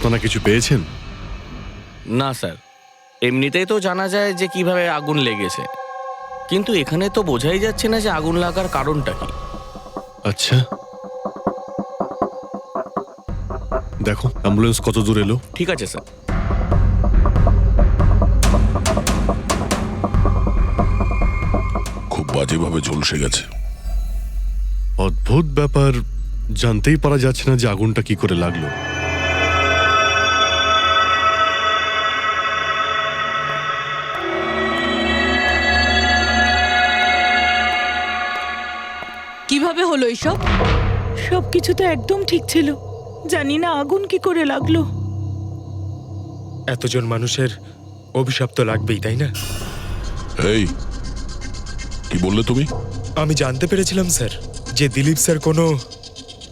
আপনারা কিছু পেয়েছেন? না স্যার, এমনিতেই তো জানা যায় যে কিভাবে আগুন লেগেছে, কিন্তু এখানে তো বোঝাই যাচ্ছে না যে আগুন লাগার কারণটা কি। আচ্ছা, দেখো অ্যাম্বুলেন্স কত দূর এলো। ঠিক আছে স্যার। খুব বাজেভাবে ঝলসে গেছে। অদ্ভুত ব্যাপার, জানতেই পারা যাচ্ছে না যে আগুনটা কি করে লাগলো। কিভাবে হলো এইসব? সবকিছু তো একদম ঠিক ছিল, জানি না আগুন কি করে লাগলো। এতজন মানুষের অভিশাপ তো লাগবেই, তাই না? এই কি বললে তুমি? আমি জানতে পেরেছিলাম স্যার যে দিলীপ স্যার কোনো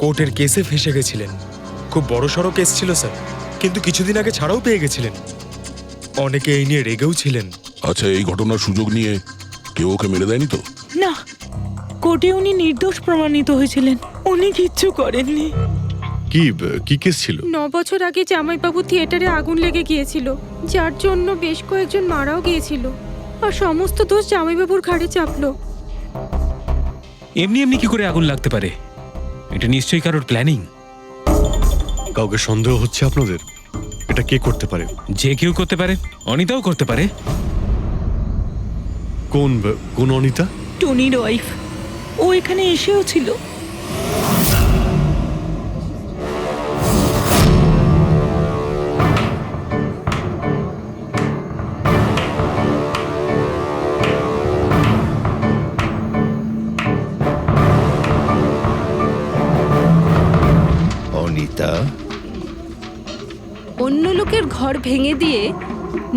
কোর্টের কেসে ফেঁসে গেছিলেন। খুব বড়সড় কেস ছিল স্যার, কিন্তু কিছুদিন আগে ছাড়াও পেয়ে গেছিলেন। অনেকে এই নিয়ে রেগেও ছিলেন। আচ্ছা, এই ঘটনার সুযোগ নিয়ে কেউ ওকে মেরে দেয়নি তো? না, কোর্টে উনি নির্দোষ প্রমাণিত হয়েছিলেন, উনি কিচ্ছু করেননি। কি কি কেস ছিল? 9 বছর আগে জামাইবাবু থিয়েটারে আগুন লেগে গিয়েছিল, যার জন্য বেশ কয়েকজন মারাও গিয়েছিল, আর সমস্ত দোষ জামাইবাবুর ঘাড়ে চাপলো। এমনি এমনি কি করে আগুন লাগতে পারে? এটা নিশ্চয়ই কারোর প্ল্যানিং। কাউকে সন্দেহ হচ্ছে আপনাদের? এটা কে করতে পারে? যে কেউ করতে পারে, অনিতাও করতে পারে। কোন অনিতা? টনির ওয়াইফ, ও এখানে এসেও ছিল। অনিতা, অন্য লোকের ঘর ভেঙে দিয়ে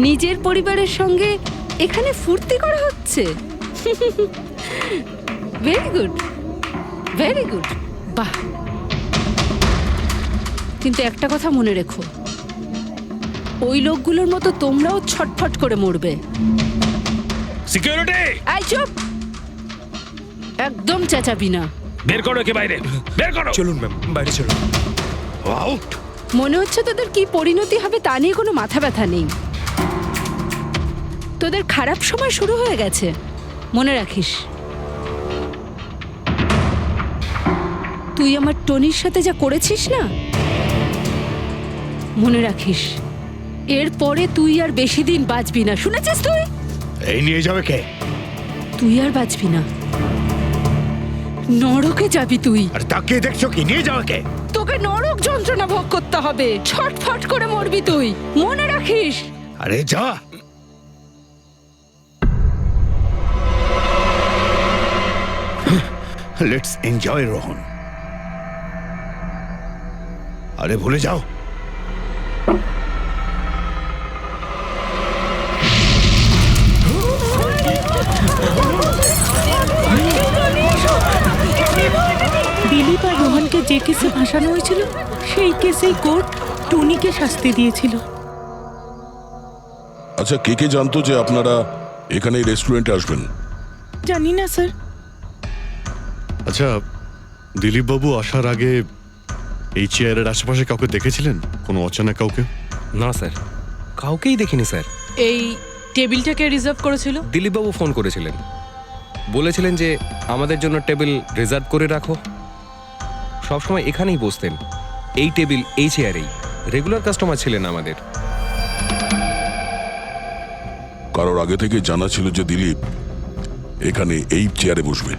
নিজের পরিবারের সঙ্গে এখানে ফুর্তি করা হচ্ছে। ভেরি গুড, ভেরি গুড, বাহ। কিন্তু একটা কথা মনে রেখো, ওই লোকগুলোর মতো তোমরাও ছটফট করে মরবে। সিকিউরিটি, এই চুপ, একদম চেঁচাবি না। বের করো একে বাইরে, বের করো। চলুন ম্যাম, বাইরে চলুন। আউট। মনে হচ্ছে তোদের কি পরিণতি হবে তা নিয়ে কোনো মাথা ব্যথা নেই। তোদের খারাপ সময় শুরু হয়ে গেছে, মনে রাখিস। তুই আমার টনির সাথে যা করেছিস না, মনে রাখিস, এরপরে তুই আর বেশি দিন বাঁচবি না, শুনেছিস? তুই এই নিয়ে যাবে কে? তুই আর বাঁচবি না, নরকে যাবি তুই। আর তাকে দেখছো কি? নিয়ে যাবে কে? তোকে নরক যন্ত্রণা ভোগ করতে হবে, ছটফট করে মরবি তুই, মনে রাখিস। আরে যা। Let's enjoy Rohan. আরে ভুলে যাও। দিলীপ আর রোহনকে যে কেসে ভাসানো হয়েছিল, সেই কেসেই কোর্ট টনিকে শাস্তি দিয়েছিল। আচ্ছা, কে কে জানতো যে আপনারা এখানে এই রেস্টুরেন্টে আসবেন? জানি না স্যার। আচ্ছা, দিলীপ বাবু আসার আগে এই চেয়ারের আশেপাশে কাউকে দেখেছিলেন? কোনো অচেনা কাউকে? না স্যার, কাউকেই দেখিনি স্যার। এই টেবিলটাকে রিজার্ভ করেছিল? দিলীপবাবু ফোন করেছিলেন, বলেছিলেন যে আমাদের জন্য টেবিল রিজার্ভ করে রাখো। সবসময় এখানেই বসতেন, এই টেবিল, এই চেয়ারেই। রেগুলার কাস্টমার ছিলেন আমাদের। কারোর আগে থেকে জানা ছিল যে দিলীপ এখানে এই চেয়ারে বসবে?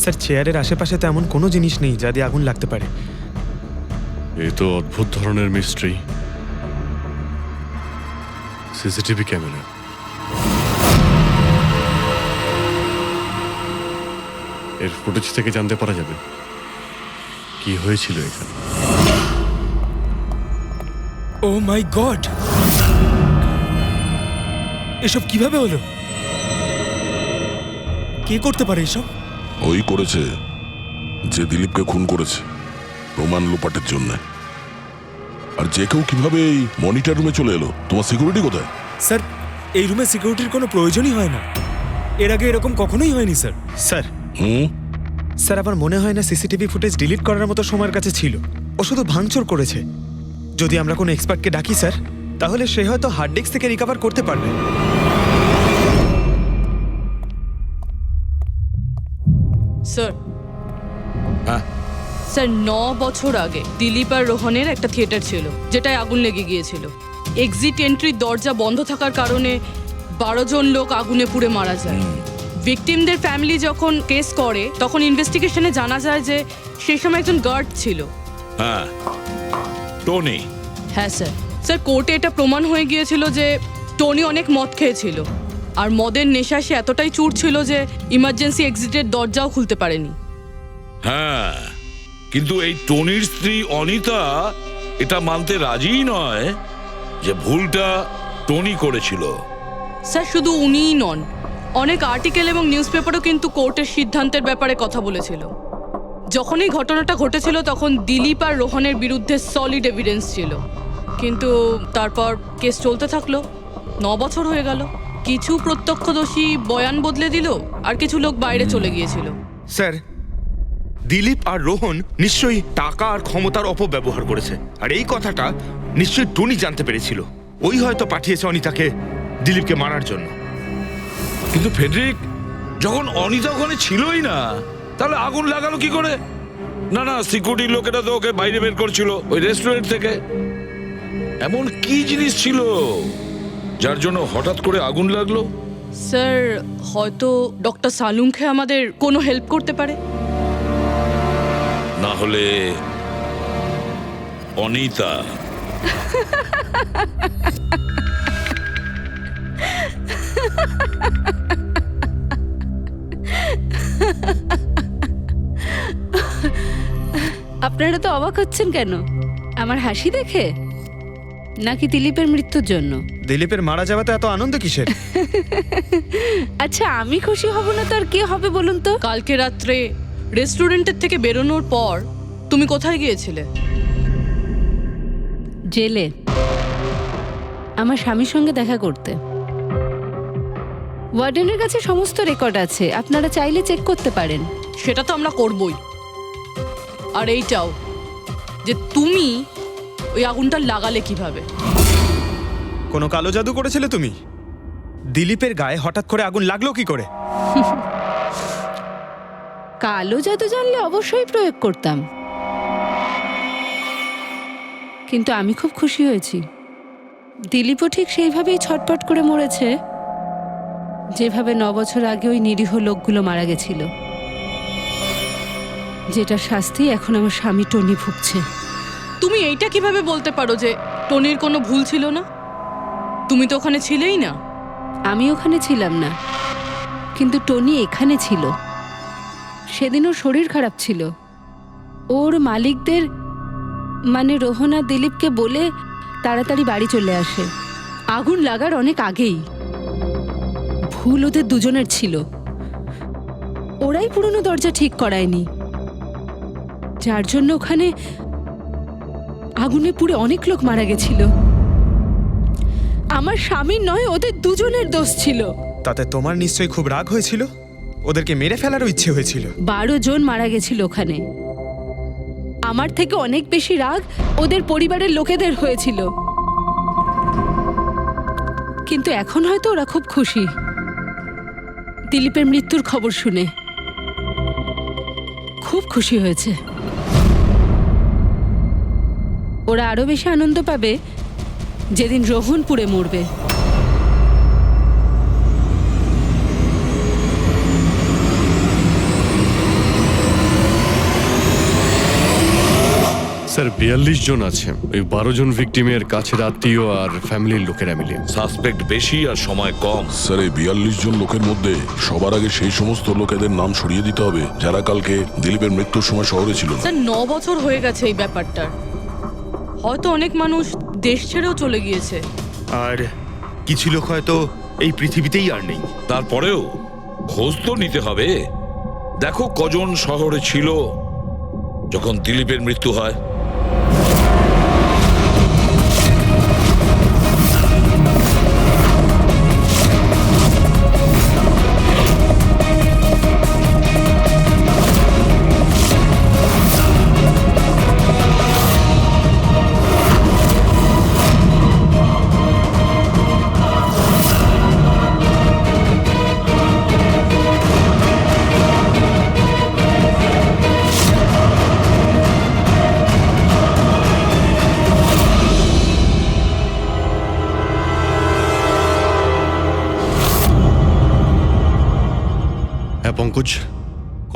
স্যার, চেয়ারের আশেপাশে তো এমন কোনো জিনিস নেই যা দিয়ে আগুন লাগতে পারে। এ তো অদ্ভুত ধরনের মিস্ট্রি। সিসিটিভি ক্যামেরা, এর ফুটেজ থেকে জানতে পারা যাবে কি হয়েছিল এখানে। ও মাই গড, এসব কিভাবে হলো? কে করতে পারে এসব? ওই করেছে যে দিলীপকে খুন করেছে প্রমাণ লোপাটের জন্য। আর যে কেউ কিভাবে এই মনিটর রুমে চলে এলো? তোমার সিকিউরিটি কোথায়? স্যার, এই রুমে সিকিউরিটির কোনো প্রয়োজনই হয় না। এর আগে এরকম কখনোই হয়নি স্যার। স্যার স্যার, আমার মনে হয় না সিসিটিভি ফুটেজ ডিলিট করার মতো সময়ের কাছে ছিল। ও শুধু ভাঙচুর করেছে। যদি আমরা কোনো এক্সপার্টকে ডাকি স্যার, তাহলে সে হয়তো হার্ড ডিস্ক থেকে রিকভার করতে পারবে। স্যার হ্যাঁ? স্যার 9 বছর আগে দিলীপ আর রোহনের একটা থিয়েটার ছিল যেটায় আগুন লেগে গিয়েছিল। এক্সিট এন্ট্রির দরজা বন্ধ থাকার কারণে 12 জন লোক আগুনে পুড়ে মারা যায়। ভিকটিমদের ফ্যামিলি যখন কেস করে তখন ইনভেস্টিগেশনে জানা যায় যে সেই সময় একজন গার্ড ছিল। হ্যাঁ, টনি। হ্যাঁ স্যার। স্যার কোর্টে এটা প্রমাণ হয়ে গিয়েছিল যে টনি অনেক মদ খেয়েছিল, আর মদের নেশা সে এতটাই চুর ছিল যে ইমার্জেন্সি এক্সিটের দরজাও খুলতে পারেনি। হ্যাঁ, কিন্তু এই টনির স্ত্রী অনিতা এটা মানতে রাজিই নয় যে ভুলটা টনি করেছিল। স্যার শুধু উনিই নন, অনেক আর্টিকেল এবং নিউজ পেপারও কিন্তু কোর্টের সিদ্ধান্তের ব্যাপারে কথা বলেছিল। যখন এই ঘটনাটা ঘটেছিল তখন দিলীপ আর রোহনের বিরুদ্ধে সলিড এভিডেন্স ছিল, কিন্তু তারপর কেস চলতে থাকলো। 9 বছর হয়ে গেল। কিছু প্রত্যক্ষদর্শী বয়ান বদলে দিল, আর কিছু লোক বাইরে চলে গিয়েছিল। স্যার, দিলীপ আর রোহন নিশ্চয়ই টাকা আর ক্ষমতার অপব্যবহার করেছে, আর এই কথাটা নিশ্চয়ই টনি জানতে পেরেছিল। ওই হয়তো পাঠিয়েছে অনিতাকে দিলীপকে মারার জন্য। কিন্তু ফেডরিক, যখন অনিতা ওখানে ছিলই না, তাহলে আগুন লাগালো কি করে? না না, সিকিউরিটি লোকেরা তো ওকে বাইরে বের করছিল ওই রেস্টুরেন্ট থেকে। এমন কি জিনিস ছিল যার জন্য হঠাৎ করে আগুন লাগলো? স্যার হয়তো ডক্টর সালুংখে আমাদের কোনো হেল্প করতে পারে। না হলে অনিতা। আপনারা তো অবাক হচ্ছেন কেন? আমার হাসি দেখে নাকি দিলীপের মৃত্যুর জন্য? দিলীপের মারা যাওয়াতে এত আনন্দ কিসের? আচ্ছা, আমি খুশি হব না তো আর কে হবে বলুন তো? কালকে রাত্রে রেস্টুরেন্টের থেকে বেরোনোর পর তুমি কোথায় গিয়েছিলে? জেলে আমার স্বামীর সঙ্গে দেখা করতে। ওয়ার্ডেনের কাছে সমস্ত রেকর্ড আছে, আপনারা চাইলে চেক করতে পারেন। সেটা তো আমরা করবই। আর এইটাও যে তুমি ওই আগুনটা লাগালে কিভাবে? কোনো কালো জাদু করেছিলে তুমি? দিলীপের গায়ে হঠাৎ করে আগুন লাগলো কি করে? কালো জাদু জানলে অবশ্যই প্রয়োগ করতাম, কিন্তু আমি খুব খুশি হয়েছি। দিলীপও ঠিক সেইভাবেই ছটপট করে মরেছে যেভাবে 9 বছর আগে ওই নিরীহ লোকগুলো মারা গেছিল, যেটা শাস্তি এখন আমার স্বামী টনি ভুগছে। তুমি এইটা কিভাবে বলতে পারো যে টনির কোনো ভুল ছিল না? তুমি তো ওখানে ছিলেই না। আমি ওখানে ছিলাম না, কিন্তু টনি এখানে ছিল। সেদিন ওর শরীর খারাপ ছিল। ওর মালিকদের মানে রোহন আর দিলীপকে বলে তাড়াতাড়ি বাড়ি চলে আসে। আগুন লাগার অনেক আগেই। ভুল ওদের দুজনের ছিল। ওরাই পুরনো দরজা ঠিক করায়নি, যার জন্য ওখানে আগুনে পুড়ে অনেক লোক মারা গেছিল। আমার স্বামীর নয়, ওদের দুজনের দোষ ছিল। তাতে তোমার নিশ্চয়ই খুব রাগ হয়েছিল, ওদেরকে মেরে ফেলারও ইচ্ছে হয়েছিল। 12 জন মারা গেছিল ওখানে। আমার থেকে অনেক বেশি রাগ ওদের পরিবারের লোকেদের হয়েছিল, কিন্তু এখন হয়তো ওরা খুব খুশি দিলীপের মৃত্যুর খবর শুনে। খুব খুশি হয়েছে। ওরা আরো বেশি আনন্দ পাবে যেদিন রোহন পুড়ে মরবে। স্যার 42 জন আছে, ওই 12 জন ভিকটিমের কাছের আত্মীয় আর ফ্যামিলির লোকেরা মিলে। সাসপেক্ট বেশি আর সময় কম। স্যার, এই 42 জন লোকের মধ্যে সবার আগে সেই সমস্ত লোকেদের নাম সরিয়ে দিতে হবে যারা কালকে দিলীপের মৃত্যুর সময় শহরে ছিল না। স্যার 9 বছর হয়ে গেছে এই ব্যাপারটার। হয়তো অনেক মানুষ দেশ ছেড়েও চলে গিয়েছে, আর কিছু লোক হয়তো এই পৃথিবীতেই আর নেই। তারপরেও খোঁজ তো নিতে হবে। দেখো কজন শহরে ছিল যখন দিলীপের মৃত্যু হয়।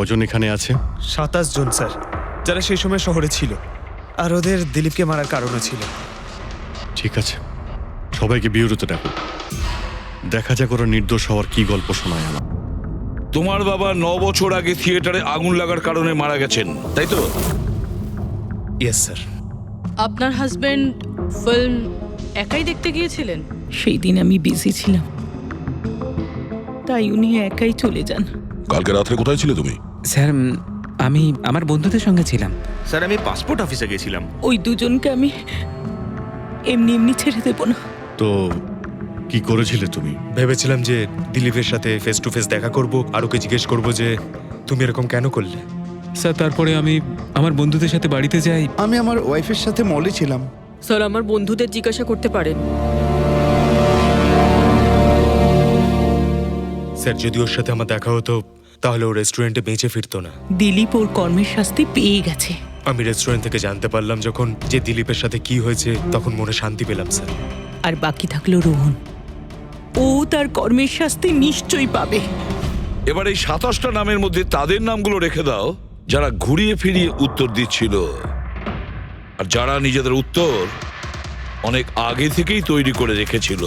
কজন এখানে আছে? 27 জন স্যার, যারা সেই সময় শহরে ছিল, আর ওদের দিলীপকে মারার কারণও ছিল। ঠিক আছে, সবাইকে বিউরোতে ডাকো। দেখা যাক ওরা নির্দোষ হওয়ার কি গল্প শোনায় আমার। তোমার বাবা 9 বছর আগে থিয়েটারে আগুন লাগার কারণে মারা গেছেন, তাই তো? Yes sir. আপনার হাজবেন্ড ফিল্ম একাই দেখতে গিয়েছিলেন? সেই দিন আমি বিজি ছিলাম, তাই উনি একাই চলে যান। কালকে রাত্রে কোথায় ছিলে তুমি? স্যার আমি আমার বন্ধুদের সঙ্গে ছিলাম। স্যার আমি পাসপোর্ট অফিসে গেছিলাম। ওই দুজনকে আমি এমনি এমনি ছেড়ে দেবো না। তো কি করেছিলে তুমি? ভেবেছিলাম যে দিলীপের সাথে ফেস টু ফেস দেখা করব, আর ওকে জিজ্ঞেস করব যে তুমি এরকম কেন করলে। স্যার তারপরে আমি আমার বন্ধুদের সাথে বাড়িতে যাই। আমি আমার ওয়াইফের সাথে মলে ছিলাম। স্যার আমার বন্ধুদের জিজ্ঞাসা করতে পারেন। স্যার যদি ওর সাথে আমার দেখা হতো তাহলে ও রেস্টুরেন্টে বেঁচে ফিরতো না। দিলীপ ওর কর্মের শাস্তি পেয়ে গেছে। আমি রেস্টুরেন্ট থেকে জানতে পারলাম যখন যে দিলীপের সাথে কি হয়েছে, তখন মনে শান্তি পেলাম স্যার। আর বাকি থাকলো রোহন, ও তার কর্মের শাস্তি নিশ্চয়ই পাবে। এবার এই 27টা নামের মধ্যে তাদের নামগুলো রেখে দাও যারা ঘুরিয়ে ফিরিয়ে উত্তর দিচ্ছিল, আর যারা নিজেদের উত্তর অনেক আগে থেকেই তৈরি করে রেখেছিল।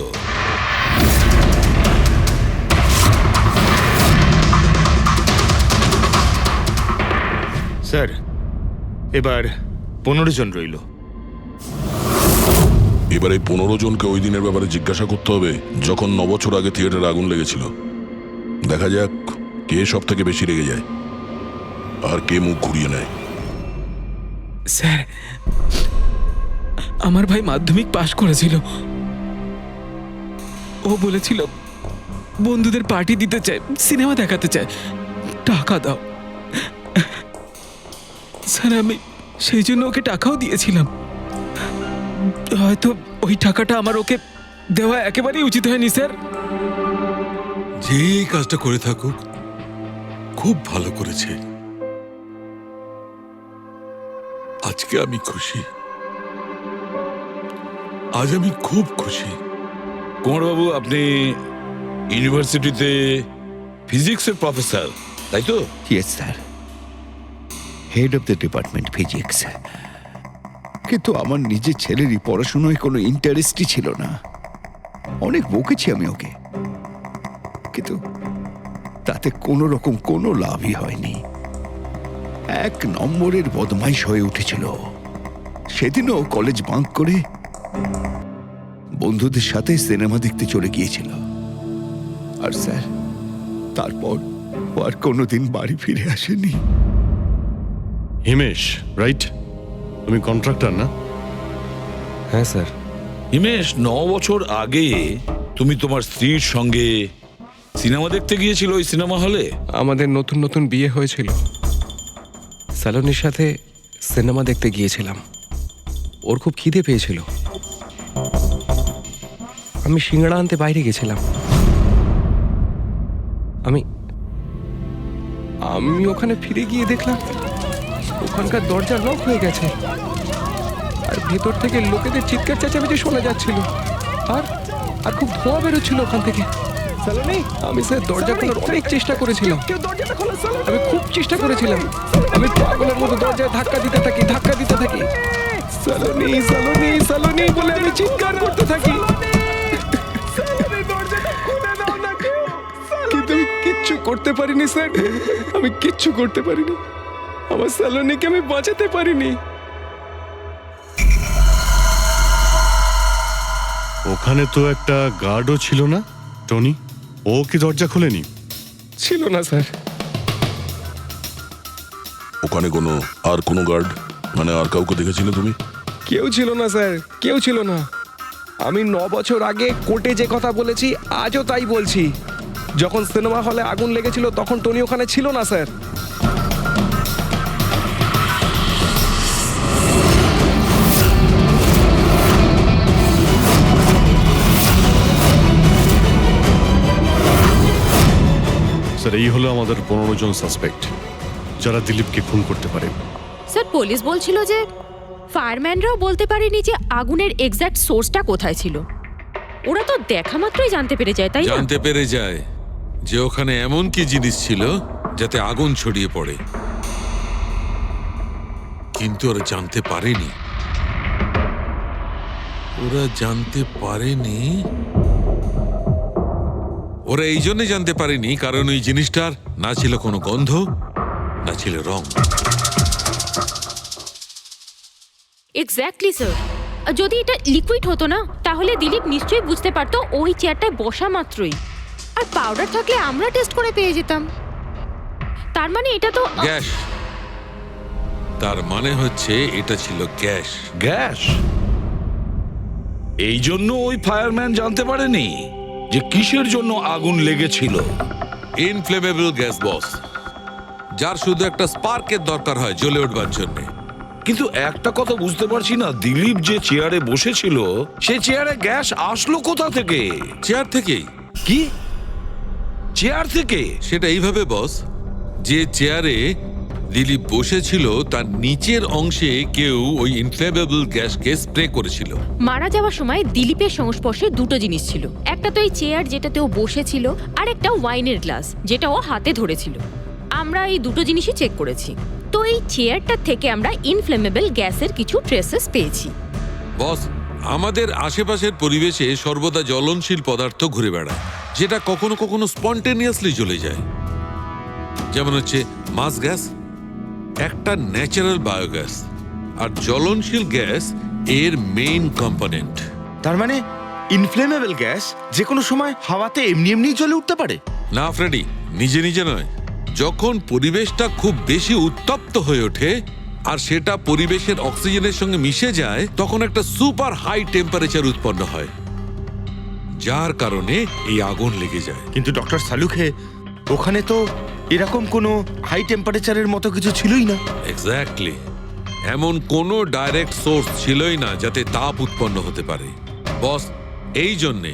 স্যার এবার 15 জন রইল। এবার এই 15 জনকে ওই দিনের ব্যাপারে জিজ্ঞাসা করতে হবে যখন 9 বছর আগে থিয়েটারে আগুন লেগেছিল। দেখা যাক কে সব থেকে বেশি রেগে যায় আর কে মুখ ঘুরিয়ে নেয়। স্যার আমার ভাই মাধ্যমিক পাশ করেছিল। ও বলেছিল বন্ধুদের পার্টি দিতে চায়, সিনেমা দেখাতে চায়, টাকা দাও। স্যার আমি সেই জন্য ওকে টাকাও দিয়েছিলাম। হয়তো ওই টাকাটা আমার ওকে দেওয়া একেবারেই উচিত হয়নি স্যার। যে এই কাজটা করে থাকুক খুব ভালো করেছে। আজকে আমি খুশি, আজ আমি খুব খুশি। কুমারবাবু আপনি ইউনিভার্সিটিতে ফিজিক্সের প্রফেসর, তাই তো? Yes sir, head of the department physics. কিন্তু আমার নিজের ছেলেরই পড়াশোনায় কোনো ইন্টারেস্টই ছিল না। অনেক বকেছি আমি ওকে, কিন্তু তাতে কোনো রকম কোনো লাভই হয়নি। 1 নম্বরের বদমাইশ হয়ে উঠেছিল। সেদিনও কলেজ বাঙ্ক করে বন্ধুদের সাথে সিনেমা দেখতে চলে গিয়েছিল। আর স্যার তারপর ও আর কোনোদিন বাড়ি ফিরে আসেনি। হিমেশ, রাইট? তুমি কন্ট্রাক্টর না? হ্যাঁ স্যার। হিমেশ, 9 বছর আগে তুমি তোমার স্ত্রীর সঙ্গে সিনেমা দেখতে গিয়েছিল ওই সিনেমা হলে। আমাদের নতুন নতুন বিয়ে হয়েছিল, স্যালোনির সাথে সিনেমা দেখতে গিয়েছিলাম। ওর খুব খিদে পেয়েছিল, আমি সিঙ্গাড়া আনতে বাইরে গেছিলাম। আমি ওখানে ফিরে গিয়ে দেখলাম ওখানকার দরজা লক হয়ে গেছে, আর ভেতর থেকে লোকেদের চিৎকার চেঁচামেচি শোনা যাচ্ছিল, আর আর খুব ধোঁয়া বেরোচ্ছিল ওখান থেকে। আমি স্যার দরজা খোলার অনেক চেষ্টা করেছিলাম, আমি খুব চেষ্টা করেছিলাম। আমি পাগলের মতো দরজায় ধাক্কা দিতে থাকি সালোনি সালোনি সালোনি বলে আমি চিৎকার করতে থাকি, কিন্তু আমি কিচ্ছু করতে পারিনি স্যার। আমি কিচ্ছু করতে পারিনি, আমার সালোনিকে আমি বাঁচাতে পারিনি। ওখানে তো একটা গার্ডও ছিল না, টনি? ও কি দরজা খোলেনি? ছিল না স্যার। ওখানে কোনো গার্ড মানে আর কাউকে দেখেছিলে তুমি? কেউ ছিল না স্যার, কেউ ছিল না। আমি 9 বছর আগে কোর্টে যে কথা বলেছি আজও তাই বলছি। যখন সিনেমা হলে আগুন লেগেছিল তখন টনি ওখানে ছিল না স্যার। স্যার এই হলো আমাদের 15 জন সাসপেক্ট যারা দিলীপকে খুন করতে পারে। স্যার পুলিশ বলছিল যে ফায়ারম্যানরাও বলতে পারেনি যে আগুনের এক্স্যাক্ট সোর্সটা কোথায় ছিল। ওরা তো দেখা মাত্রই জানতে পেরে যায়, তাই না? জানতে পেরে যায় যে ওখানে এমন কি জিনিস ছিল যাতে আগুন ছড়িয়ে পড়ে, কিন্তু ওরা জানতে পারেনি ওরা এই জন্য জানতে পারেনি কারণ ওই জিনিসটার না ছিল কোনো গন্ধ, না ছিল রং। Exactly sir. যদি এটা লিকুইড হতো না তাহলে দিলীপ নিশ্চয়ই বুঝতে পারতো ওই চেয়ারটায় বসা মাত্রই। আর পাউডার থাকলে আমরা টেস্ট করে পেয়ে যেতাম। তার মানে এটা তো গ্যাস। তার মানে হচ্ছে এটা ছিল গ্যাস। গ্যাস? এই জন্য ওই ফায়ারম্যান জানতে পারেনি যে কিসের জন্য আগুন লেগেছিল। ইনফ্লেমেবল গ্যাস বস, যার শুধু একটা স্পার্কের দরকার হয় জ্বলে উঠবার জন্য। কিন্তু একটা কথা বুঝতে পারছি না, দিলীপ যে চেয়ারে বসেছিল সে চেয়ারে গ্যাস আসলো কোথা থেকে? চেয়ার থেকেই। কি চেয়ার থেকে? সেটা এইভাবে বস, যে চেয়ারে দিলীপ বসেছিল তার নিচের অংশে কেউ ওই ইনফ্লেমেবল গ্যাসকে স্প্রে করেছিল। মারা যাওয়ার সময় দিলীপের সংস্পর্শে দুটো জিনিস ছিল। একটা তো এই চেয়ার যেটাতে ও বসেছিল, আর একটা ওয়াইনের গ্লাস যেটা ও হাতে ধরেছিল। আমরা এই দুটো জিনিসই চেক করেছি। তো এই চেয়ারটার থেকে আমরা ইনফ্লেমেবল গ্যাসের কিছু ট্রেসেস পেয়েছি। বস, আমাদের আশেপাশের পরিবেশে সর্বদা জ্বলনশীল পদার্থ ঘুরে বেড়ায়, যেটা কখনো কখনো স্পন্টেনিয়াসলি জ্বলে যায়। যেমন হচ্ছে মাস গ্যাস, একটা ন্যাচারাল বায়োগ্যাস, আর জ্বলনশীল গ্যাস এর মেইন কম্পোনেন্ট। তার মানে ইনফ্লেমেবল গ্যাস যে কোনো সময় হাওয়াতে এমনি এমনি জ্বলে উঠতে পারে? না ফ্রেডি, নিজে নিজে নয়। যখন পরিবেশটা খুব বেশি উত্তপ্ত হয়ে ওঠে আর সেটা পরিবেশের অক্সিজেনের সঙ্গে মিশে যায়, তখন একটা সুপার হাই টেম্পারেচার উৎপন্ন হয়, যার কারণে এই আগুন লেগে যায়। কিন্তু ডক্টর সালুখে, ওখানে তো এরকম কোনো হাই টেম্পারেচারের মতো কিছু ছিলই না। এক্স্যাক্টলি, এমন কোনো ডাইরেক্ট সোর্স ছিলই না যাতে তাপ উৎপন্ন হতে পারে। বস, এই জন্যে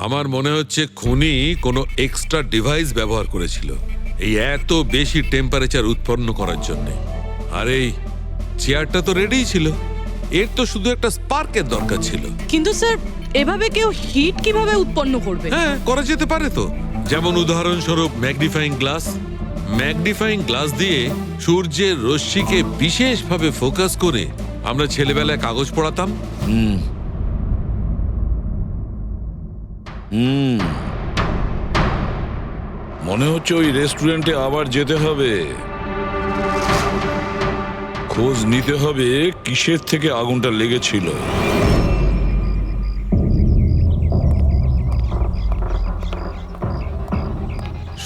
আমার মনে হচ্ছে খুনি কোনো এক্সট্রা ডিভাইস ব্যবহার করেছিল এই এত বেশি টেম্পারেচার উৎপন্ন করার জন্যে। আর এই চেয়ারটা তো রেডিই ছিল, এর তো শুধু একটা স্পার্কের দরকার ছিল। কিন্তু স্যার, এভাবে কেউ হিট কিভাবে উৎপন্ন করবে? হ্যাঁ, করা যেতে পারে তো। যেমন উদাহরণস্বরূপ ম্যাগনিফাইং গ্লাস। ম্যাগনিফাইং গ্লাস দিয়ে সূর্যের রশ্মিকে বিশেষভাবে ফোকাস করে আমরা ছেলেবেলায় কাগজ পড়াতাম। মনে হচ্ছে ওই রেস্টুরেন্টে আবার যেতে হবে, খোঁজ নিতে হবে কিসের থেকে আগুনটা লেগেছিল।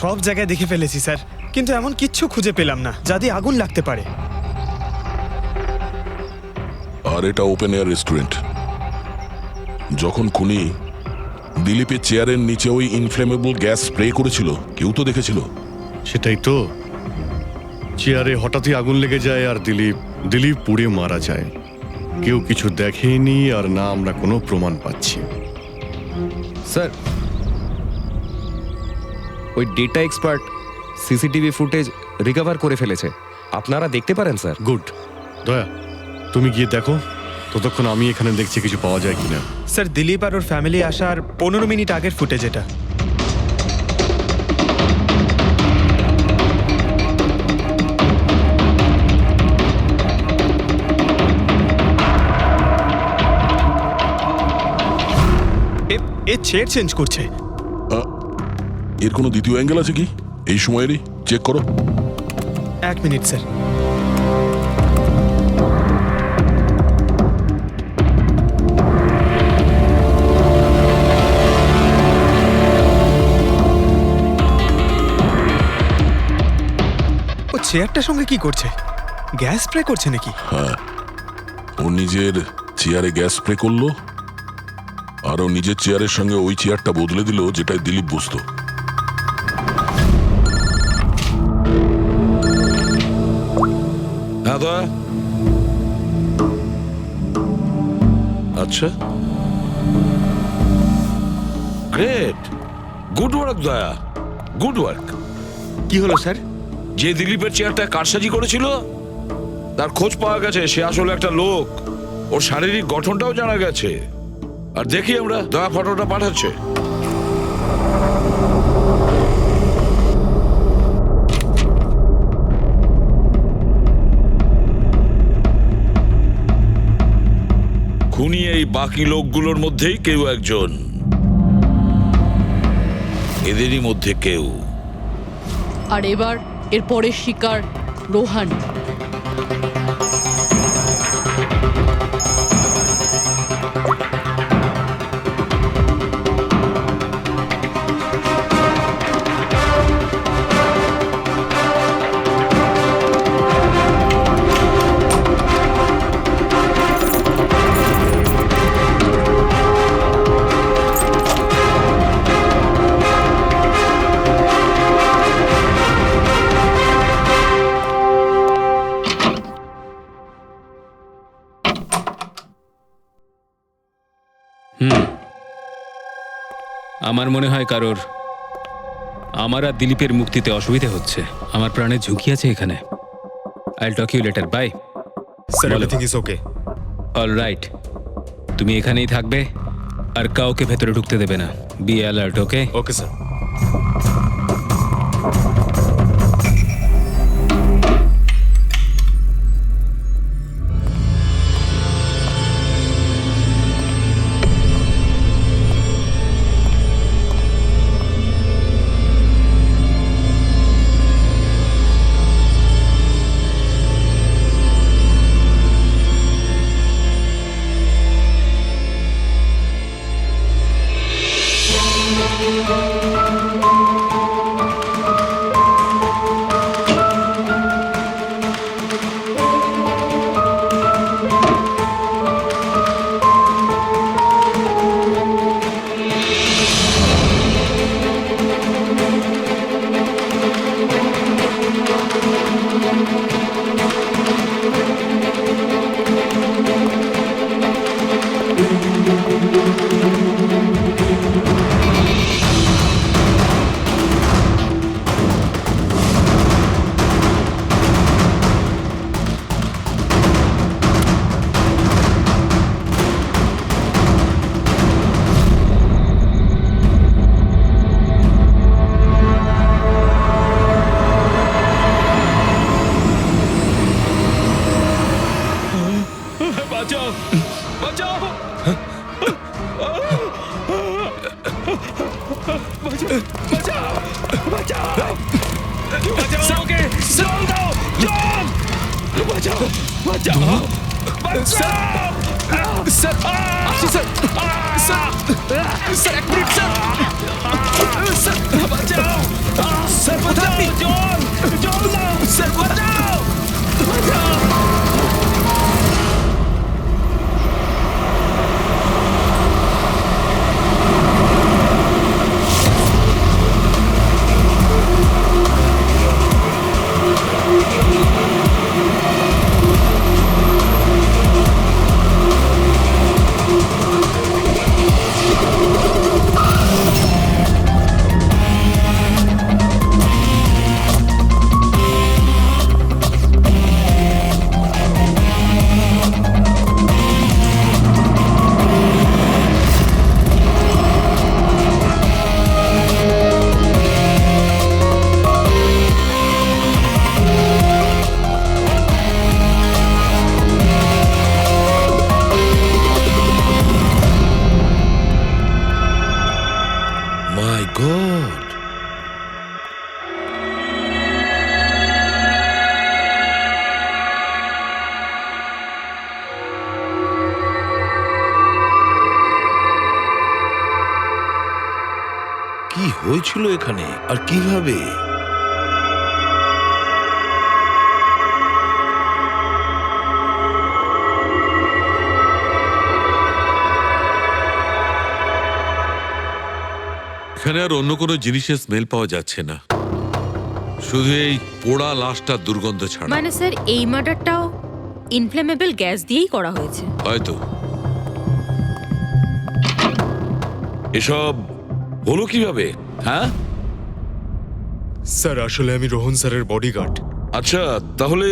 সব জায়গায় দেখে ফেলেছি স্যার, কিন্তু এমন কিচ্ছু খুঁজে পেলাম না যা দিয়ে আগুন লাগতে পারে। আর এটা ওপেন এয়ার রেস্টুরেন্ট। যখন খুনি দিলীপের চেয়ারের নিচে ওই ইনফ্লেমেবল গ্যাস স্প্রে করেছিল, কেউ তো দেখেছিল। সেটাই তো, চেয়ারে হঠাৎই আগুন লেগে যায় আর দিলীপ পুড়ে মারা যায়। কেউ কিছু দেখেনি, আর না আমরা কোনো প্রমাণ পাচ্ছি। স্যার, ওই data expert CCTV footage recover করে ফেলেছে, আপনারা দেখতে পারেন স্যার। গুড। দয়া, তুমি গিয়ে দেখো, ততক্ষণ আমি এখানে দেখছি কিছু পাওয়া যায় কিনা। স্যার, দিলীপ আর ওর ফ্যামিলি আসার 15 মিনিট আগের ফুটেজ এটা। এ চেয়ার চেঞ্জ করছে। এর কোনো দ্বিতীয় অ্যাঙ্গেল আছে কি এই সময়েরই? চেক করো। 1 মিনিট স্যার। ও চেয়ারটার সঙ্গে কি করছে? গ্যাস স্প্রে করছে নাকি? হ্যাঁ, ও নিজের চেয়ারে গ্যাস স্প্রে করলো, আর ও নিজের চেয়ারের সঙ্গে ওই চেয়ারটা বদলে দিল যেটাই দিলীপ বসতো। হ্যাঁ দয়া। আচ্ছা, গ্রেট, গুড ওয়ার্ক দয়া, গুড ওয়ার্ক। কি হলো স্যার? যে দিলীপের চেয়ারটা কারসাজি করেছিল তার খোঁজ পাওয়া গেছে। সে আসলে একটা লোক, ওর শারীরিক গঠনটাও জানা গেছে। আর দেখি আমরা, দয়া ফটোটা পাঠাচ্ছে। খুনি এই বাকি লোকগুলোর মধ্যেই কেউ একজন, এদেরই মধ্যে কেউ। আর এবার এর পরের শিকার রোহান। আমার মনে হয় কারোর আমার আর দিলীপের মুক্তিতে অসুবিধা হচ্ছে। আমার প্রাণের ঝুঁকি আছে এখানে। I will talk you later. Bye. Sir, everything is okay. All right, তুমি এখানেই থাকবে আর কাউকে ভেতরে ঢুকতে দেবে না। Be alert. Okay? Okay sir. My god, কি হয়েছিল এখানে আর কিভাবে? এখানে আর অন্য কোনো জিনিসের স্মেল পাওয়া যাচ্ছে না, শুধু এই পোড়া লাশটার দুর্গন্ধ ছাড়া। মানে স্যার, এই মার্ডারটাও ইনফ্লেমেবল গ্যাস দিয়েই করা হয়েছে হয়তো। এসব হলো কিভাবে? হ্যাঁ স্যার, আসলে আমি রোহন স্যারের বডিগার্ড। আচ্ছা, তাহলে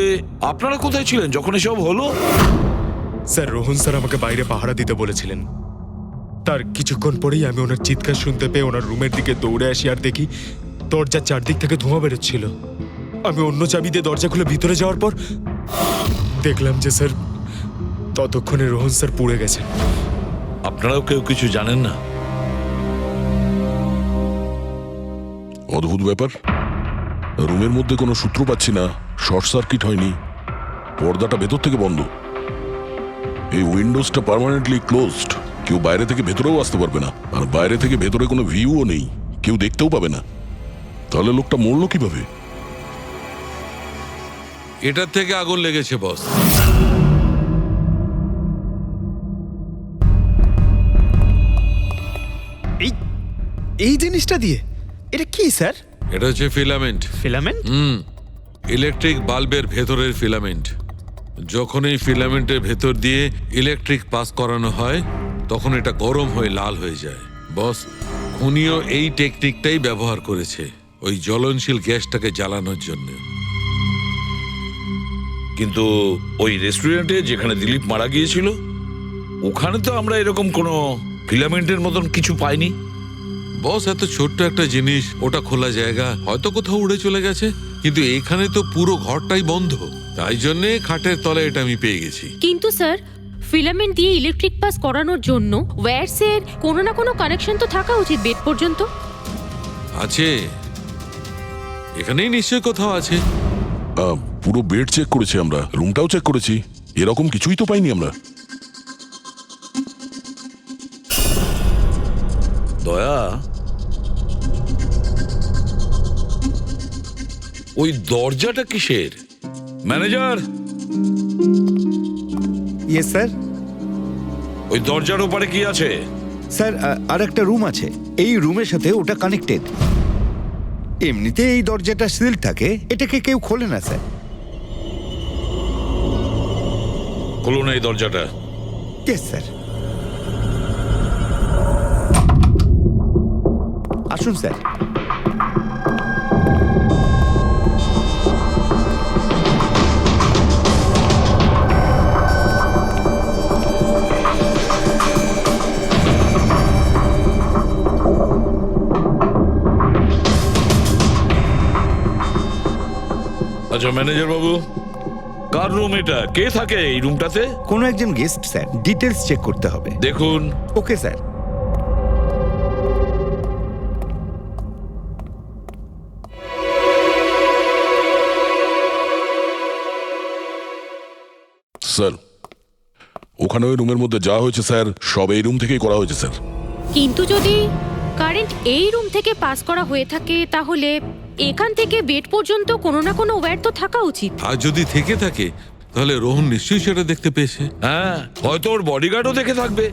আপনারা কোথায় ছিলেন যখন এসব হলো? স্যার, রোহন স্যার আমাকে বাইরে পাহারা দিতে বলেছিলেন। তার কিছুক্ষণ পরেই আমি ওনার চিৎকার শুনতে পেয়ে ওনার রুমের দিকে দৌড়ে আসি আর দেখি দরজার চারদিক থেকে ধোঁয়া বেরোচ্ছিল। আমি অন্য চাবি দিয়ে দরজা খুলে ভিতরে যাওয়ার পর দেখলাম যে স্যার ততক্ষণে রোহন স্যার পুড়ে গেছেন। আপনারাও কেউ কিছু জানেন না? অদ্ভুত ব্যাপার, রুমের মধ্যে কোনো সূত্র পাচ্ছি না, শর্ট সার্কিট হয়নি, পর্দাটা ভেতর থেকে বন্ধ, এই উইন্ডোজটা পার্মানেন্টলি ক্লোজড, কেউ বাইরে থেকে ভেতরেও আসতে পারবে না, আর বাইরে থেকে ভেতরে কোনো ভিউও নেই, কেউ দেখতেও পাবে না। তাহলে লোকটা মরলো কিভাবে? এটার থেকে আগুন লেগেছে বস। এই জিনিসটা দিয়ে এটা কি স্যার? এটা হচ্ছে ফিলামেন্ট। ফিলামেন্ট? ইলেকট্রিক বাল্বের ভেতরের ফিলামেন্ট। যখন এই ফিলামেন্টের ভেতর দিয়ে ইলেকট্রিক পাস করানো হয় তখন এটা গরম হয়ে লাল হয়ে যায়। বস, খুনিও এই টেকনিকটাই ব্যবহার করেছে ওই জ্বলনশীল গ্যাসটাকে জ্বালানোর জন্য। কিন্তু ওই রেস্টুরেন্টে যেখানে দিলীপ মারা গিয়েছিল ওখানে তো আমরা এরকম কোনো ফিলামেন্টের মতন কিছু পাইনি। বস, এত ছোট্ট একটা জিনিস, ওটা খোলা জায়গা, হয়তো কোথাও উড়ে চলে গেছে, কিন্তু এখানে তো পুরো ঘরটাই বন্ধ, তাই জন্যে খাটের তলায় এটা আমি পেয়ে গেছি। কিন্তু স্যার, ফিলামেন্ট দিয়ে ইলেকট্রিক পাস করানোর জন্য ওয়্যারসের কোনো না কোনো কানেকশন তো থাকা উচিত বেড পর্যন্ত। আছে, এখানেই নিশ্চয় কোথাও আছে। পুরো বেড চেক করেছি আমরা, রুমটাও চেক করেছি, এরকম কিছুই তো পাইনি আমরা। দয়া, ওই দরজাটা কিসের? Manager, yes sir. ওই দরজার ওপারে কি আছে? স্যার আর একটা রুম আছে, এই রুমের সাথে ওটা কানেক্টেড। এমনিতে এই দরজাটা সিল থাকে, এটাকে কেউ খোলে না স্যার। খুলুন এই দরজাটা। Yes sir. আসুন স্যার। আচ্ছা ম্যানেজার বাবু, কার রুম এটা? কে থাকে এই রুমটাতে? কোনো একজন গেস্ট স্যার, ডিটেলস চেক করতে হবে। দেখুন। Okay sir. স্যার, ওখানে ওই রুমের মধ্যে যা হয়েছে স্যার সব এই রুম থেকেই করা হয়েছে স্যার। কিন্তু যদি কারেন্ট এই রুম থেকে পাস করা হয়ে থাকে তাহলে এখান থেকে বেড পর্যন্ত কোনো না কোনো ওয়্যার তো থাকা উচিত। আর যদি থেকে থাকে তাহলে রোহন নিশ্চয়ই সেটা দেখতে পেয়েছে। হ্যাঁ, হয়তো ওর বডিগার্ডও দেখে থাকবে।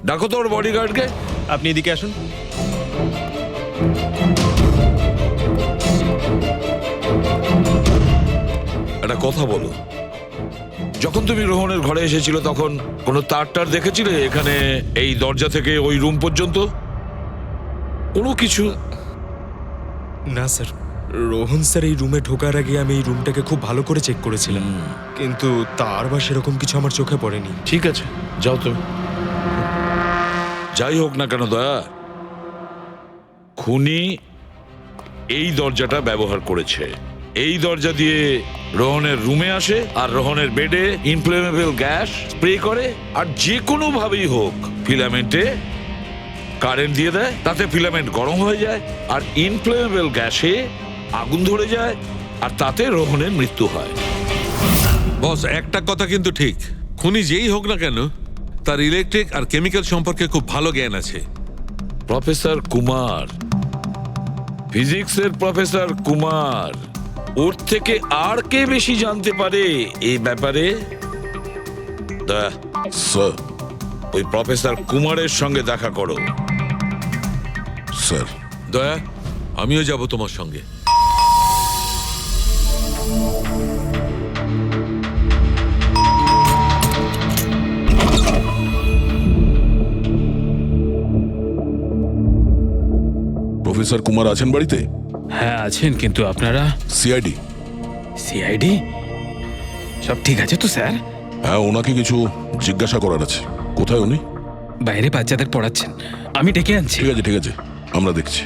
ডাকো তো ওর বডিগার্ডকে। আপনি এদিকে আসুন। একটা কথা বলো, যখন তুমি রোহনের ঘরে এসেছিল তখন কোনো তার দেখেছিলে এখানে এই দরজা থেকে ওই রুম পর্যন্ত? কোনো কিছু? না স্যার, রোহন স্যার এই রুমে ঢোকার আগে আমি এই রুমটাকে খুব ভালো করে চেক করেছিলাম, কিন্তু তার বা সেরকম কিছু আমার চোখে পড়েনি। ঠিক আছে, যাও তুমি। যাই হোক না কেন দয়া, খুনি এই দরজাটা ব্যবহার করেছে। এই দরজা দিয়ে রোহনের রুমে আসে আর রোহনের বেডে ইনফ্লেমেবল গ্যাস স্প্রে করে, আর যে কোনো ভাবেই হোক ফিলামেন্টে কারেন্ট দিয়ে দেয়, তাতে ফিলামেন্ট গরম হয়ে যায় আর ইনফ্লেমেবল গ্যাসে আগুন ধরে যায়, আর তাতে রোহনের মৃত্যু হয়। বস, একটা কথা কিন্তু ঠিক, খুনি যেই হোক না কেন তার ইলেকট্রিক আর কেমিক্যাল সম্পর্কে খুব ভালো জ্ঞান আছে। প্রফেসর কুমার, ফিজিক্সের প্রফেসর কুমার, ওর থেকে আর কে বেশি জানতে পারে এই ব্যাপারে? স্যার, ওই প্রফেসর কুমারের সঙ্গে দেখা করো। স্যার। দয়া, আমিও যাব তোমার সঙ্গে। প্রফেসর কুমার আছেন বাড়িতে? হ্যাঁ আছেন, কিন্তু আপনারা? সিআইডি। সিআইডি? সব ঠিক আছে তো স্যার? হ্যাঁ, ওনাকে কিছু জিজ্ঞাসা করার আছে। কোথায় উনি? বাইরে বাচ্চাদের পড়াচ্ছেন, আমি ডেকে আনছি। ঠিক আছে ঠিক আছে, আমরা দেখছি।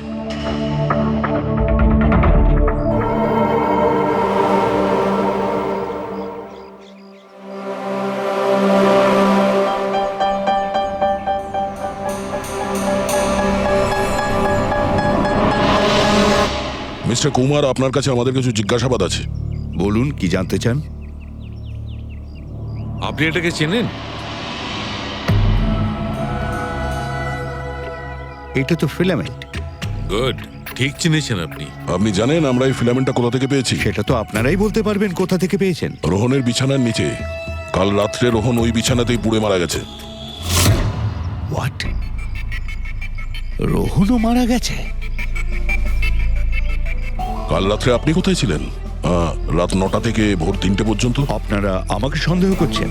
মিস্টার কুমার, আপনার কাছে আমাদের কিছু জিজ্ঞাসাবাদ আছে। বলুন, কি জানতে চান? আপনি এটাকে চেনেন? এটা তো ফিলামেন্ট। গুড, ঠিক চিনেছেন আপনি। আপনি জানেন আমরা এই ফিলামেন্টটা কোথা থেকে পেয়েছি? সেটা তো আপনারাই বলতে পারবেন কোথা থেকে পেয়েছেন। রোহনের বিছানার নিচে। কাল রাত্রে রোহন ওই বিছানাতেই পুড়ে মারা গেছে। হোয়াট? রোহনও মারা গেছে? কাল রাত্রে আপনি কোথায় ছিলেন? রাত 9টা থেকে ভোর 3টে পর্যন্ত। আপনারা আমাকে সন্দেহ করছেন?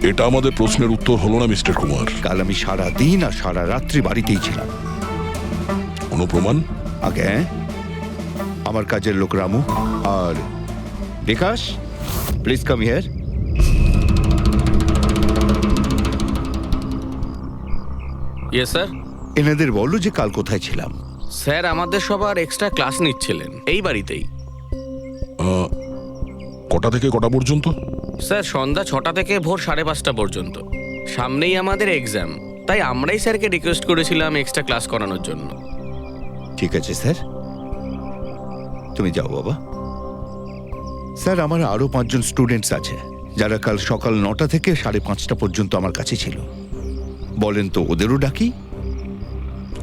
এটা আমাদের প্রশ্নের উত্তর হলো না মিস্টার কুমার। কাল আমি সারা দিন আর সারা রাত্রি বাড়িতেই ছিলাম। কোনো প্রমাণ? আগে আমার কাজের লোক রামু আর Bikash, please come here. Yes sir. এনাদের বলো যে কাল কোথায় ছিলাম। স্যার আমাদের সবার এক্সট্রা ক্লাস নিচ্ছিলেন এই বাড়িতেই। কটা থেকে কটা পর্যন্ত? স্যার সন্ধ্যা 6টা থেকে ভোর 5:30 পর্যন্ত। সামনেই আমাদের এক্সাম, তাই আমরাই স্যারকে রিকোয়েস্ট করেছিলাম এক্সট্রা ক্লাস করানোর জন্য। ঠিক আছে স্যার, তুমি যাও বাবা। স্যার, আমার আরো 5 জন স্টুডেন্টস আছে যারা কাল সকাল 9টা থেকে 5:30 পর্যন্ত আমার কাছে ছিল। বলেন তো ওদেরও ডাকি?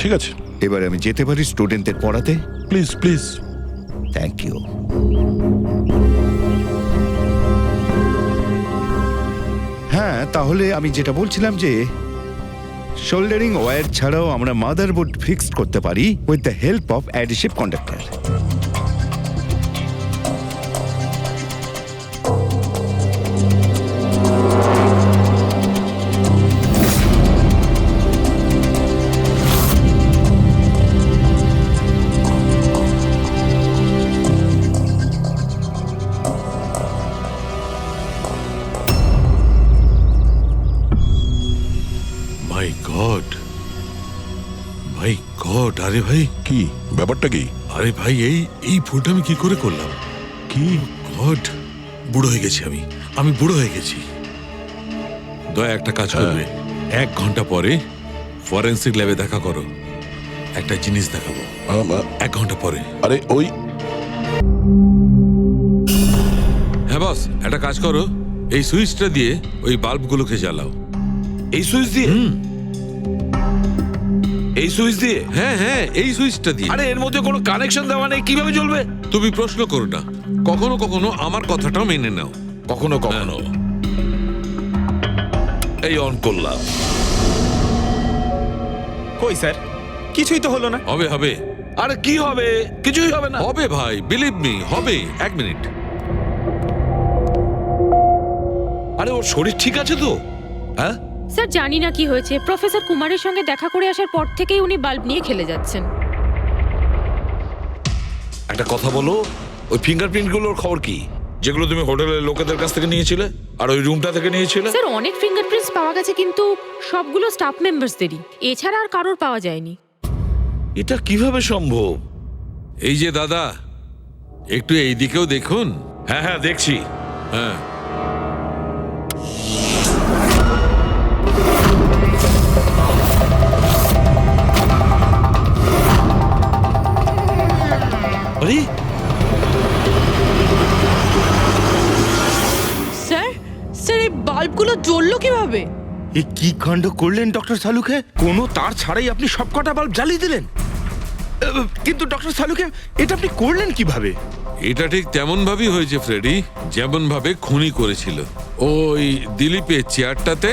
ঠিক আছে, এবার আমি যেতে পারি স্টুডেন্টদের পড়াতে? Please please. Thank you. হ্যাঁ, তাহলে আমি যেটা বলছিলাম যে শোল্ডারিং ওয়্যার ছাড়াও আমরা মাদারবোর্ড ফিক্সড করতে পারি with the help of adhesive conductor. My god, my god! আরে ভাই, কি ব্যাপারটা? কি? আরে ভাই, এই ভুলটা আমি কি করে করলাম? কি গড, বুড়ো হয়ে গেছি আমি বুড়ো হয়ে গেছি। দয়া একটা কাজ করবে, 1 ঘন্টা পরে ফরেন্সিক ল্যাবে দেখা করো। একটা জিনিস দেখাবো। 1 ঘন্টা পরে। আরে ওই, হ্যাঁ বস, একটা কাজ করো, এই সুইচটা দিয়ে ওই বাল্বগুলোকে জ্বালাও। এই সুইচ দিয়ে? এই সুইচ দিয়ে? হ্যাঁ হ্যাঁ, এই সুইচটা দিয়ে। আরে এর মধ্যে কোনো কানেকশন দেওয়া নেই, কিভাবে জ্বলবে? তুমি প্রশ্ন করো না, কখনো কখনো আমার কথাটাও মেনে নাও। কখনো কখনো। এই অন করলাম। কই স্যার, কিছুই তো হলো না। হবে হবে। আরে কি হবে? কিছুই হবে না। হবে ভাই, বিলিভ মি, হবে। 1 মিনিট। আরে ওর শরীর ঠিক আছে তো? হ্যাঁ স্যার, জানি না কি হয়েছে, প্রফেসর কুমারের সঙ্গে দেখা করে আসার পর থেকেই উনি বাল্ব নিয়ে খেলে যাচ্ছেন। একটা কথা বলো, ওই ফিঙ্গারপ্রিন্ট গুলোর খবর কি, যেগুলো তুমি হোটেলের লোকেদের কাছ থেকে নিয়েছিলে আর ওই রুমটা থেকে নিয়েছিলে? স্যার, অনেক ফিঙ্গারপ্রিন্টস পাওয়া গেছে, কিন্তু সবগুলো স্টাফ মেম্বারসদেরই, এছাড়া আর কারোর পাওয়া যায়নি। এটা কিভাবে সম্ভব? এই যে দাদা, একটু এই দিকেও দেখুন। হ্যাঁ হ্যাঁ, দেখছি। হ্যাঁ, আরে স্যার, স্যার এই বাল্বগুলো জ্বললো কিভাবে? এ কি কাণ্ড করলেন ডক্টর সালুকে? কোনো তার ছাড়াই আপনি সবকটা বাল্ব জ্বালিয়ে দিলেন। কিন্তু ডক্টর সালুকে, এটা আপনি করলেন কিভাবে? এটা ঠিক তেমন ভাবেই হয়েছে ফ্রেডি, যেমন ভাবে খুনি করেছিল। ওই দিলীপের চেয়ারটাতে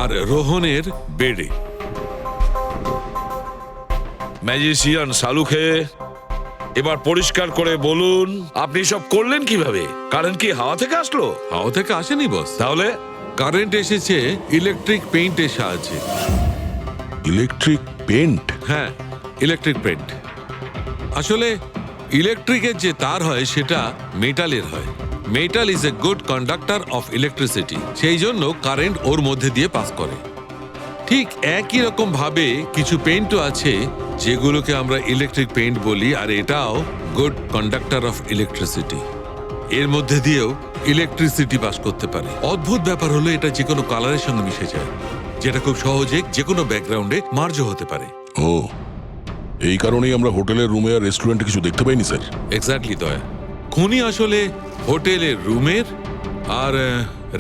আর রোহনের বেডে। ম্যাজিশিয়ান সালুকে, এবার পরিষ্কার করে বলুন আপনি সব করলেন কিভাবে? কারেন্ট কি হাওয়া থেকে আসলো? হাওয়া থেকে আসেনি বস, তাহলে? কারেন্ট এসেছে ইলেকট্রিক পেইন্টের সাহায্যে। Electric paint? হ্যাঁ, ইলেকট্রিক পেইন্ট। আসলে ইলেকট্রিকের যে তার হয় সেটা মেটালের হয়। Metal is a good conductor of electricity, সেই জন্য কারেন্ট ওর মধ্যে দিয়ে পাস করে। ঠিক একই রকম ভাবে কিছু পেইন্টও আছে যেগুলোকে আমরা ইলেকট্রিক পেইন্ট বলি, আর এটাও গুড কন্ডাক্টর অফ ইলেকট্রিসিটি। এর মধ্যে দিয়েও ইলেকট্রিসিটি পাস করতে পারে। অদ্ভুত ব্যাপার হলো এটা যে কোনো কালারের সঙ্গে মিশে যায়, যেটা খুব সহজে যে কোনো ব্যাকগ্রাউন্ডে মার্জ হতে পারে। ও, এই কারণেই আমরা হোটেলের রুমে আর রেস্টুরেন্টে কিছু দেখতে পাইনি স্যার। এক্স্যাক্টলি দয়া, খুনি আসলে হোটেলের রুমের আর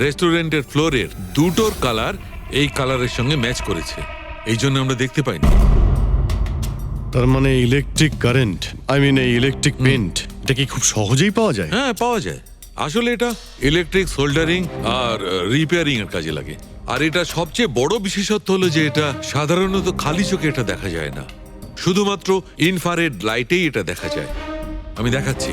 রেস্টুরেন্টের ফ্লোরের দুটোর কালার এই কালারের সঙ্গে ম্যাচ করেছে, এই জন্য আমরা দেখতে পাইনি। তার মানে ইলেকট্রিক কারেন্ট, এই ইলেকট্রিক পেন্ট, এটা কি খুব সহজেই পাওয়া যায়? হ্যাঁ, পাওয়া যায়। আসলে এটা ইলেকট্রিক সোল্ডারিং আর রিপেয়ারিং এর কাজে লাগে। আর এটা সবচেয়ে বড় বিশেষত্ব হলো যে এটা সাধারণত খালি চোখে এটা দেখা যায় না, শুধুমাত্র ইনফ্রারেড লাইটেই এটা দেখা যায়। আমি দেখাচ্ছি।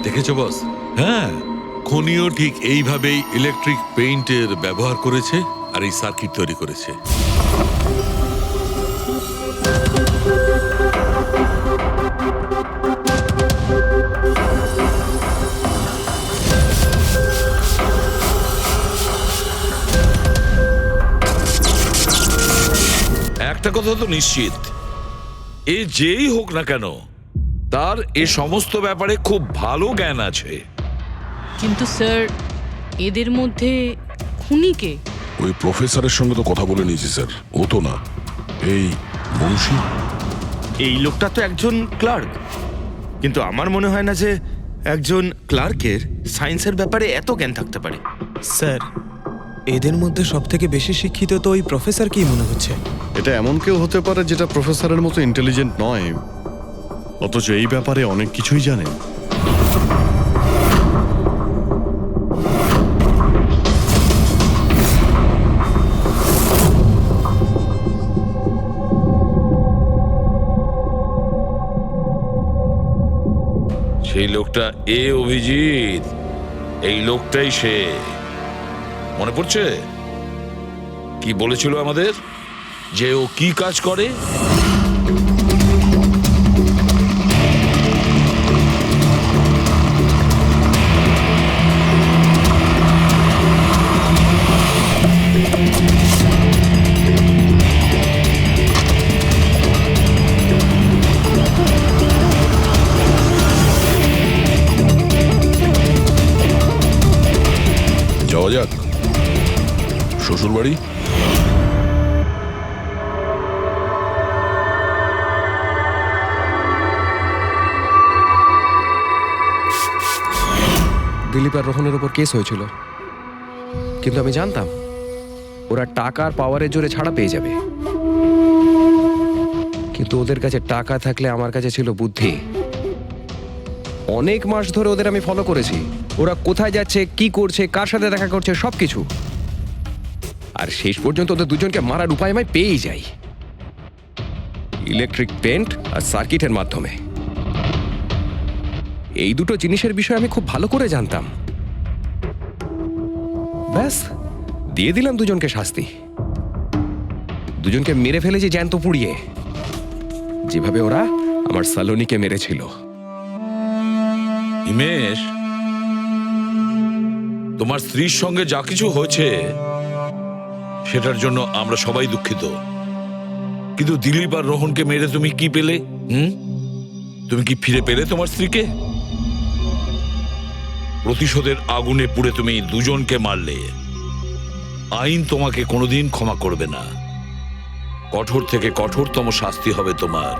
দেখেছো বস? হ্যাঁ, খনিও ঠিক এইভাবেই ইলেকট্রিক পেইন্টের ব্যবহার করেছে আর এই সার্কিট তৈরি করেছে। একটা কথা তো নিশ্চিত, এ যেই হোক না কেন তার এ সমস্ত ব্যাপারে খুব ভালো জ্ঞান আছে। কিন্তু স্যার, এদের মধ্যে খুনি কে? ওই প্রফেসরের সঙ্গে তো কথা বলে নিয়েছি স্যার, ও তো না, এই মুন্সি। এই লোকটা তো একজন ক্লার্ক, কিন্তু আমার মনে হয় না যে একজন ক্লার্কের সায়েন্সের ব্যাপারে এত জ্ঞান থাকতে পারে। স্যার, এদের মধ্যে সব থেকে বেশি শিক্ষিত তো ওই প্রফেসর কি মনে হচ্ছে? এটা এমন কেউ হতে পারে যেটা প্রফেসরের মতো ইন্টেলিজেন্ট নয়, অথচ এই ব্যাপারে অনেক কিছুই জানে। সেই লোকটা অভিজিৎ, এই লোকটাই সে। মনে পড়ছে কি বলেছিল আমাদের, যে ও কি কাজ করে? যাওয়া যাক শ্বশুর বাড়ি। দিলীপ আর রোহনের ওপর কেস হয়েছিল, কিন্তু আমি জানতাম ওরা টাকার পাওয়ারের জোরে ছাড়া পেয়ে যাবে। কিন্তু ওদের কাছে টাকা থাকলে আমার কাছে ছিল বুদ্ধি। অনেক মাস ধরে ওদের আমি ফলো করেছি, ওরা কোথায় যাচ্ছে, কি করছে, কার সাথে দেখা করছে, সবকিছু। আর শেষ পর্যন্ত ওদের দুজনকে মারার উপায় আমি পেয়েই যাই, ইলেকট্রিক পেন্ট আর সার্কিটের মাধ্যমে। এই দুটো জিনিসের বিষয়ে আমি খুব ভালো করে জানতাম। ব্যাস, দিয়ে দিলাম দুজনকে শাস্তি। দুজনকে মেরে ফেলেছি জ্যান্ত পুড়িয়ে, যেভাবে ওরা আমার সালোনিকে মেরেছিল। হিমেশ, তোমার স্ত্রীর সঙ্গে যা কিছু হয়েছে সেটার জন্য আমরা সবাই দুঃখিত, কিন্তু দিলীপ আর রোহনকে মেরে তুমি কি পেলে? তুমি কি ফিরে পেলে তোমার স্ত্রীকে? প্রতিশোধের আগুনে পুড়ে তুমি দুজনকে মারলে, আইন তোমাকে কোনোদিন ক্ষমা করবে না। কঠোর থেকে কঠোরতম শাস্তি হবে তোমার।